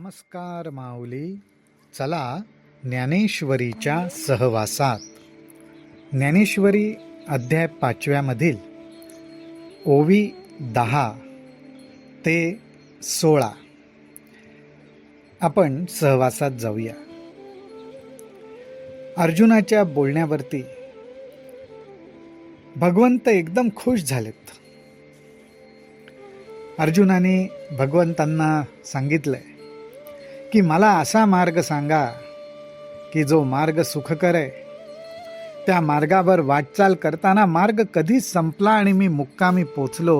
नमस्कार माऊली. चला ज्ञानेश्वरीच्या सहवासात. ज्ञानेश्वरी अध्याय 5 मधील ओवी 10 ते 16 आपण सहवासात जाऊया. अर्जुनाच्या बोलण्यावरती भगवंत एकदम खुश झालेत. अर्जुनाने भगवंतांना सांगितलंय की मला असा मार्ग सांगा की जो मार्ग सुखकर आहे. त्या मार्गावर वाटचाल करताना मार्ग कधी संपला आणि मी मुक्कामी पोचलो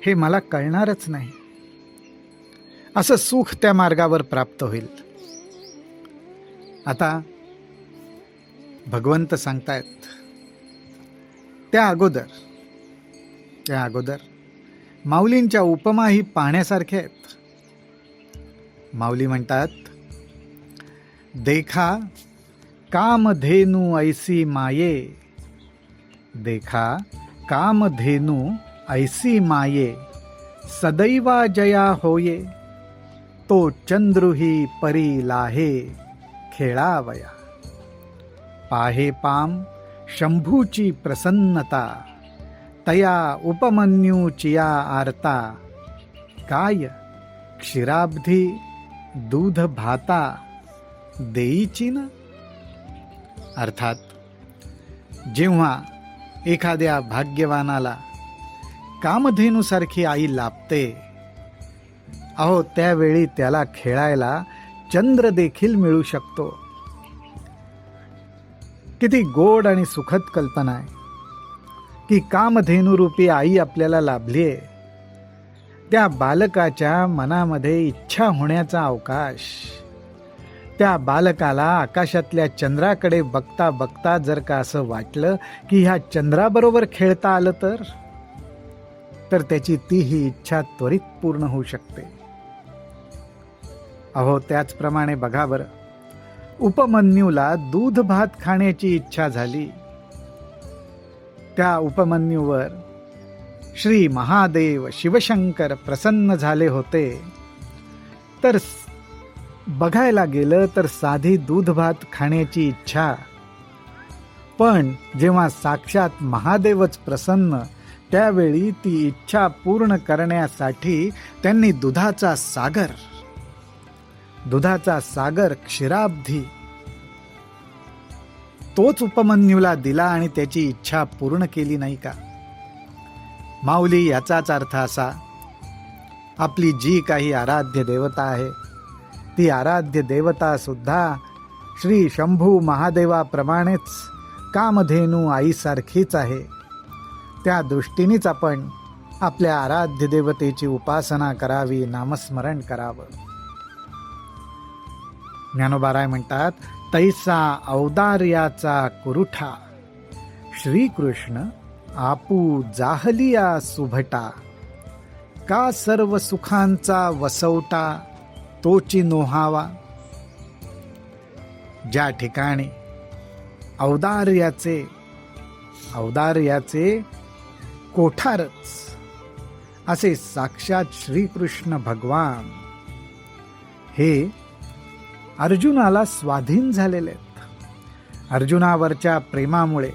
हे मला कळणारच नाही. असं सुख त्या मार्गावर प्राप्त होईल. आता भगवंत सांगतायत त्या अगोदर माऊलींच्या उपमा ही पाहण्यासारख्या आहेत. माऊली म्हणतात, देखा कामधेनु ऐसी माये, देखा कामधेनु ऐसी माये, सदैवा जया होये, तो चंद्रुही परी लाहे खेळावया. पाहे पाम शंभूची प्रसन्नता, तया उपमन्यूचिया आरता, काय क्षीराब्धी दूध भाता देईची ना. अर्थात जेव्हा एखाद्या भाग्यवानाला कामधेनुसारखी आई लाभते, अहो त्यावेळी त्याला खेळायला चंद्र देखील मिळू शकतो. किती गोड आणि सुखद कल्पना आहे की कामधेनुरूपी आई आपल्याला लाभली आहे. त्या बालकाच्या मनामध्ये इच्छा होण्याचा अवकाश. त्या बालकाला आकाशातल्या चंद्राकडे बघता बघता जर का असं वाटलं की ह्या चंद्राबरोबर खेळता आलं तर त्याची तीही इच्छा त्वरित पूर्ण होऊ शकते. अहो त्याचप्रमाणे बघा बरं, उपमन्यूला दूध भात खाण्याची इच्छा झाली. त्या उपमन्यूवर श्री महादेव शिवशंकर प्रसन्न झाले होते. तर बघायला गेलं तर साधी दूध भात खाण्याची इच्छा, पण जेव्हा साक्षात महादेवच प्रसन्न, त्यावेळी ती इच्छा पूर्ण करण्यासाठी त्यांनी दुधाचा सागर क्षीराब्धी तोच उपमन्यूला दिला आणि त्याची इच्छा पूर्ण केली नाही का. माऊली याचाच अर्थ असा, आपली जी काही आराध्य देवता आहे ती आराध्य देवता सुद्धा श्री शंभू महादेवाप्रमाणेच कामधेनू आईसारखीच आहे. त्या दृष्टीनेच आपण आपल्या आराध्य देवतेची उपासना करावी, नामस्मरण करावं. ज्ञानोबाराय म्हणतात, तैसा औदार्याचा कुरुठा, श्रीकृष्ण आपू जाहलिया सुभटा, का सर्व सुखांचा वसवटा तोची नोहावा. ज्या ठिकाणी औदार्याचे कोठारच असे साक्षात श्रीकृष्ण भगवान हे अर्जुनाला स्वाधीन झालेले आहेत. अर्जुनावरच्या प्रेमामुळे,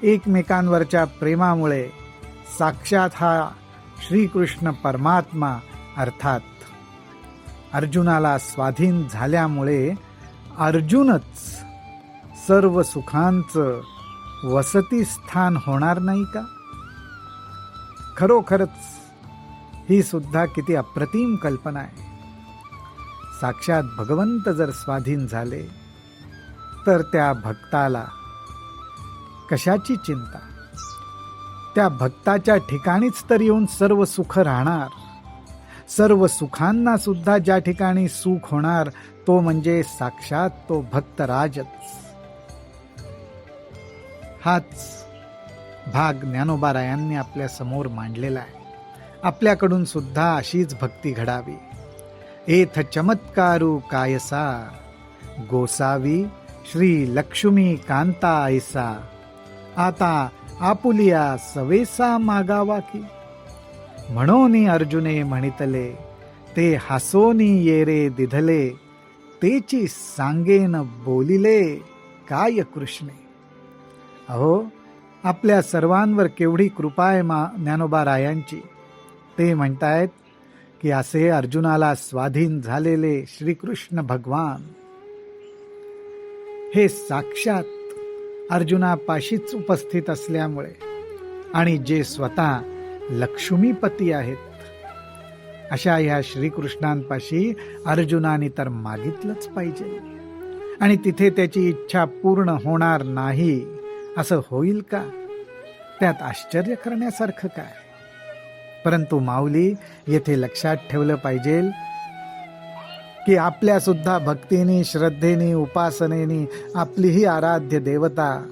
एकमेकांवरच्या प्रेमामुळे साक्षात हा श्रीकृष्ण परमात्मा अर्थात अर्जुनाला स्वाधीन झाल्यामुळे अर्जुनच सर्व सुखांचं वसतिस्थान होणार नाही का. खरोखरच ही सुद्धा किती अप्रतिम कल्पना आहे. साक्षात भगवंत जर स्वाधीन झाले तर त्या भक्ताला कशाची चिंता. त्या भक्ताच्या ठिकाणीच तर येऊन सर्व सुख राहणार. सर्व सुखांना सुद्धा ज्या ठिकाणी सुख होणार तो म्हणजे साक्षात तो भक्तराजच. हाच भाग ज्ञानोबारायांनी आपल्या समोर मांडलेला आहे. आपल्याकडून सुद्धा अशीच भक्ती घडावी. एथ चमत्कारू कायसा, गोसावी श्री लक्ष्मी कांता ऐसा, आता आपुलिया सवेसा मागावा की. म्हणून अर्जुने म्हणितले ते हासोनी येरे दिधले, तेची सांगेन बोलिले काय कृष्णे. अहो, आपल्या सर्वांवर केवढी कृपा आहे ज्ञानोबा रायांची. ते म्हणतायत की असे अर्जुनाला स्वाधीन झालेले श्रीकृष्ण भगवान हे साक्षात अर्जुनापाशीच उपस्थित असल्यामुळे आणि जे स्वतः लक्ष्मीपती आहेत, अशा ह्या श्रीकृष्णांपाशी अर्जुनाने तर मागितलंच पाहिजे. आणि तिथे त्याची इच्छा पूर्ण होणार नाही असं होईल का? त्यात आश्चर्य करण्यासारखं काय? परंतु माऊली येथे लक्षात ठेवलं पाहिजे की आपल्या सुद्धा भक्तीने, श्रद्धेने, उपासनेने आपली ही आराध्य देवता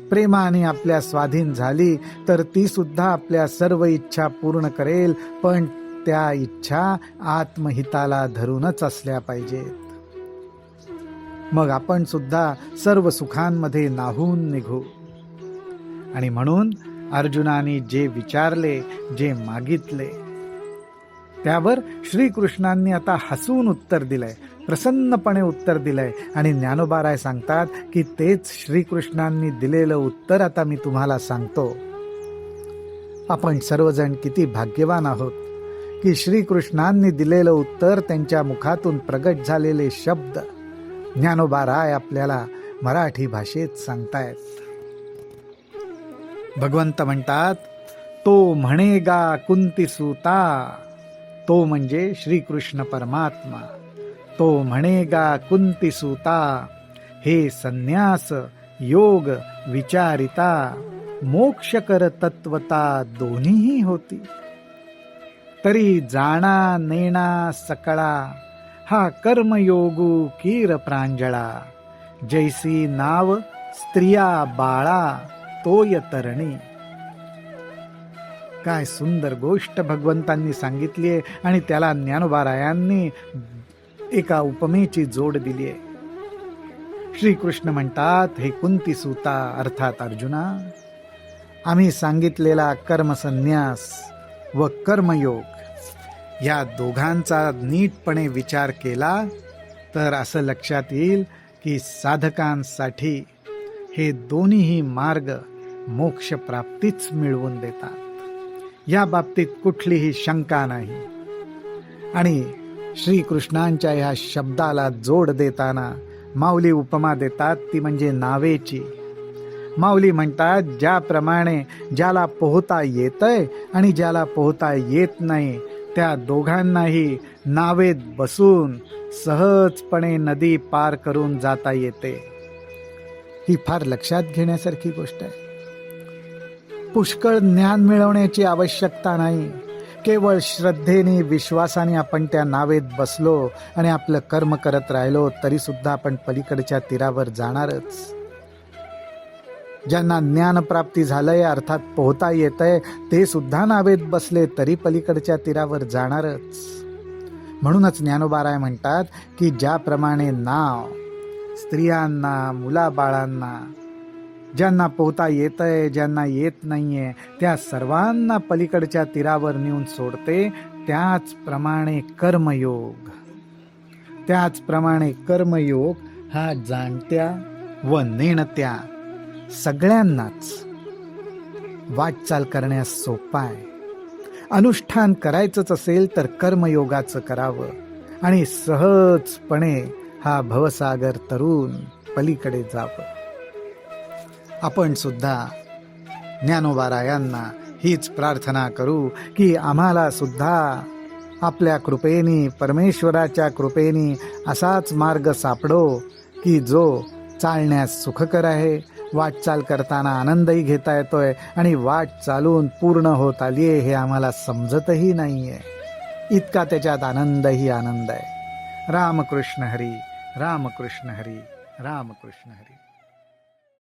प्रेमाने आपल्या स्वाधीन झाली तर ती सुद्धा आपल्या सर्व इच्छा पूर्ण करेल, पण त्या इच्छा आत्महिताला धरूनच असल्या पाहिजेत. मग आपण सुद्धा सर्व सुखांमध्ये नाहून निघू. आणि म्हणून अर्जुनाने जे विचारले, जे मागितले, त्यावर श्रीकृष्णांनी आता हसून उत्तर दिलंय, प्रसन्नपणे उत्तर दिलंय. आणि ज्ञानोबाराय सांगतात की तेच श्रीकृष्णांनी दिलेलं उत्तर आता मी तुम्हाला सांगतो. आपण सर्वजण किती भाग्यवान आहोत की श्रीकृष्णांनी दिलेलं उत्तर, त्यांच्या मुखातून प्रगट झालेले शब्द ज्ञानोबाराय आपल्याला मराठी भाषेत सांगतायत. भगवंत म्हणतात, तो म्हणेगा कुंतीसुता, तो म्हणजे श्रीकृष्ण परमात्मा. तो म्हणेगा कुंतीसुता, हे संन्यास योग विचारिता, मोक्ष कर तत्वता दोन्हीही होती. तरी जाणा नेणा सकळा, हा कर्मयोगू कीर प्रांजळा, जैसी नाव स्त्रिया बाळा तोय तरणी. काय सुंदर गोष्ट भगवंतांनी सांगितली आहे आणि त्याला ज्ञानोबारायांनी एका उपमेची जोड दिली आहे. श्रीकृष्ण म्हणतात, हे कुंतीसुता अर्थात अर्जुना, आम्ही सांगितलेला कर्मसन्यास व कर्मयोग या दोघांचा नीटपणे विचार केला तर असं लक्षात येईल की साधकांसाठी हे दोन्हीही मार्ग मोक्ष प्राप्तीच मिळवून देतात. या बाबतीत कुठलीही शंका नाही. आणि श्रीकृष्णांच्या ह्या शब्दाला जोड देताना माऊली उपमा देतात, ती म्हणजे नावेची. माऊली म्हणतात, ज्याप्रमाणे ज्याला पोहता येतंय आणि ज्याला पोहता येत नाही, त्या दोघांनाही नावेत बसून सहजपणे नदी पार करून जाता येते. ही फार लक्षात घेण्यासारखी गोष्ट आहे. पुष्कळ ज्ञान मिळवण्याची आवश्यकता नाही. केवळ श्रद्धेने, विश्वासाने आपण त्या नावेत बसलो आणि आपलं कर्म करत राहिलो तरी सुद्धा आपण पलीकडच्या तीरावर जाणारच. ज्यांना ज्ञानप्राप्ती झालंय अर्थात पोहता येतंय, ते सुद्धा नावेत बसले तरी पलीकडच्या तीरावर जाणारच. म्हणूनच ज्ञानोबाराय म्हणतात की ज्याप्रमाणे नाव स्त्रियांना, मुलाबाळांना, ज्यांना पोहता येतंय, ज्यांना येत नाहीये, त्या सर्वांना पलीकडच्या तीरावर नेऊन सोडते, त्याचप्रमाणे कर्मयोग हा जाणत्या व नेणत्या सगळ्यांनाच वाटचाल करण्यास सोपा आहे. अनुष्ठान करायचंच असेल तर कर्मयोगाचं करावं आणि सहजपणे हा भवसागर तरून पलीकडे जावं. आपण सुद्धा ज्ञानोबारायांना हीच प्रार्थना करू की आम्हाला सुद्धा आपल्या कृपेने, परमेश्वराच्या कृपेने असाच मार्ग सापडो की जो चालण्यास सुखकर आहे, वाटचाल करताना आनंदही घेता येतोय आणि वाट चालून पूर्ण होत आली आहे हे आम्हाला समजतही नाहीये, इतका त्याच्यात आनंदही आनंद आहे. रामकृष्ण हरी, रामकृष्ण हरी, रामकृष्ण हरी.